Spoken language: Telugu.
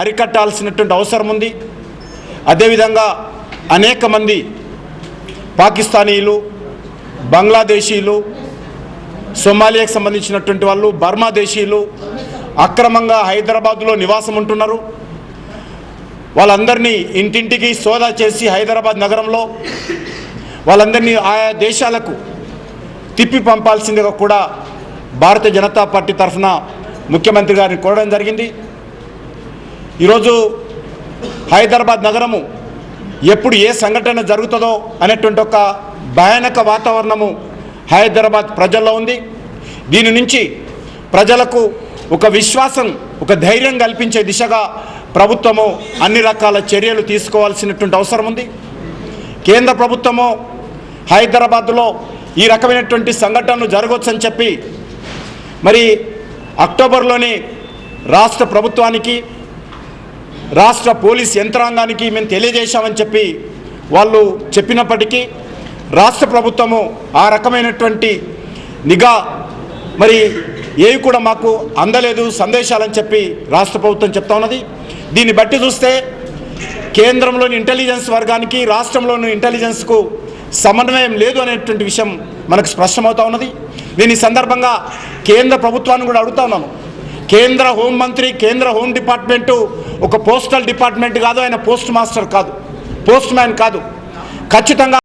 అరికట్టాల్సినటువంటి అవసరం ఉంది. అదేవిధంగా అనేక మంది పాకిస్తానీలు, బంగ్లాదేశీలు, సోమాలియాకు సంబంధించినటువంటి వాళ్ళు, బర్మా దేశీయులు అక్రమంగా హైదరాబాద్లో నివాసం ఉంటున్నారు. వాళ్ళందరినీ ఇంటింటికి సోదా చేసి హైదరాబాద్ నగరంలో వాళ్ళందరినీ ఆయా దేశాలకు తిప్పి పంపాల్సిందిగా కూడా భారతీయ జనతా పార్టీ తరఫున ముఖ్యమంత్రి గారిని కోరడం జరిగింది. ఈరోజు హైదరాబాద్ నగరము ఎప్పుడు ఏ సంఘటన జరుగుతుందో అనేటువంటి ఒక భయానక వాతావరణము హైదరాబాద్ ప్రజల్లో ఉంది. దీని నుంచి ప్రజలకు ఒక విశ్వాసం, ఒక ధైర్యం కల్పించే దిశగా ప్రభుత్వము అన్ని రకాల చర్యలు తీసుకోవాల్సినటువంటి అవసరం ఉంది. కేంద్ర ప్రభుత్వము హైదరాబాద్లో ఈ రకమైనటువంటి సంఘటనలు జరగవచ్చని చెప్పి మరి అక్టోబర్లోనే రాష్ట్ర ప్రభుత్వానికి, రాష్ట్ర పోలీస్ యంత్రాంగానికి మేము తెలియజేశామని చెప్పి వాళ్ళు చెప్పినప్పటికీ రాష్ట్ర ప్రభుత్వము ఆ రకమైనటువంటి నిఘా మరి ఏవి కూడా మాకు అందలేదు సందేశాలని చెప్పి రాష్ట్ర ప్రభుత్వం చెప్తా ఉన్నది. దీన్ని బట్టి చూస్తే కేంద్రంలోని ఇంటెలిజెన్స్ వర్గానికి రాష్ట్రంలోని ఇంటెలిజెన్స్కు సమన్వయం లేదు అనేటువంటి విషయం మనకు స్పష్టమవుతా ఉన్నది. నేను ఈ సందర్భంగా కేంద్ర ప్రభుత్వాన్ని కూడా అడుగుతా ఉన్నాను. కేంద్ర హోంమంత్రి, కేంద్ర హోం డిపార్ట్మెంటు ఒక పోస్టల్ డిపార్ట్మెంట్ కాదు, ఆయన పోస్ట్ మాస్టర్ కాదు, పోస్ట్ మ్యాన్ కాదు. ఖచ్చితంగా